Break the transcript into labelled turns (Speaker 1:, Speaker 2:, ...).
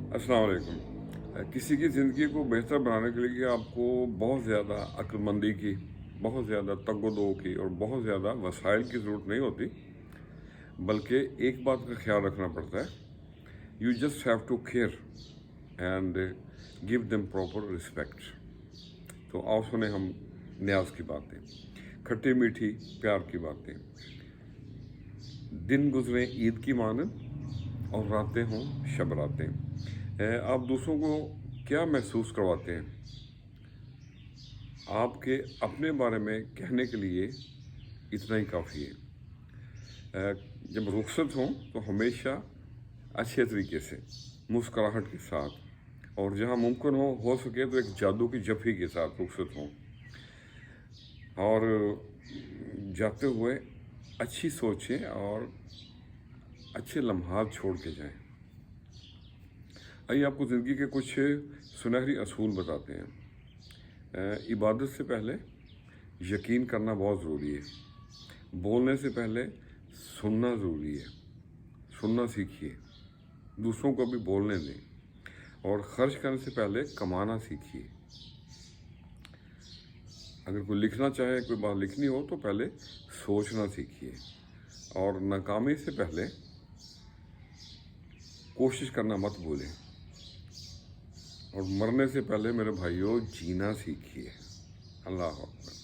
Speaker 1: अस्सलाम वालेकुम। किसी की ज़िंदगी को बेहतर बनाने के लिए आपको बहुत ज़्यादा अक्लमंदी की, बहुत ज़्यादा तग-ओ-दो की और बहुत ज़्यादा वसाइल की ज़रूरत नहीं होती, बल्कि एक बात का ख्याल रखना पड़ता है। You just have to care and give them proper respect. तो आओ सुने हम न्याज की बातें, खट्टी मीठी प्यार की बातें। दिन गुजरे ईद की मानद और रातें हों शब रातें। आप दूसरों को क्या महसूस करवाते हैं? आपके अपने बारे में कहने के लिए इतना ही काफ़ी है। जब रुखसत हों तो हमेशा अच्छे तरीके से, मुस्कुराहट के साथ, और जहाँ मुमकिन हो सके तो एक जादू की जफ़ी के साथ रुखसत हों। और जाते हुए अच्छी सोचें और अच्छे लम्हात छोड़ के जाएं। आइए आपको ज़िंदगी के कुछ सुनहरी असूल बताते हैं। इबादत से पहले यकीन करना बहुत ज़रूरी है। बोलने से पहले सुनना ज़रूरी है। सुनना सीखिए, दूसरों को भी बोलने दें। और ख़र्च करने से पहले कमाना सीखिए। अगर कोई लिखना चाहे, कोई बात लिखनी हो तो पहले सोचना सीखिए। और नाकामी से पहले कोशिश करना मत भूलें। और मरने से पहले मेरे भाइयों जीना सीखिए। अल्लाह हाफ़िज़।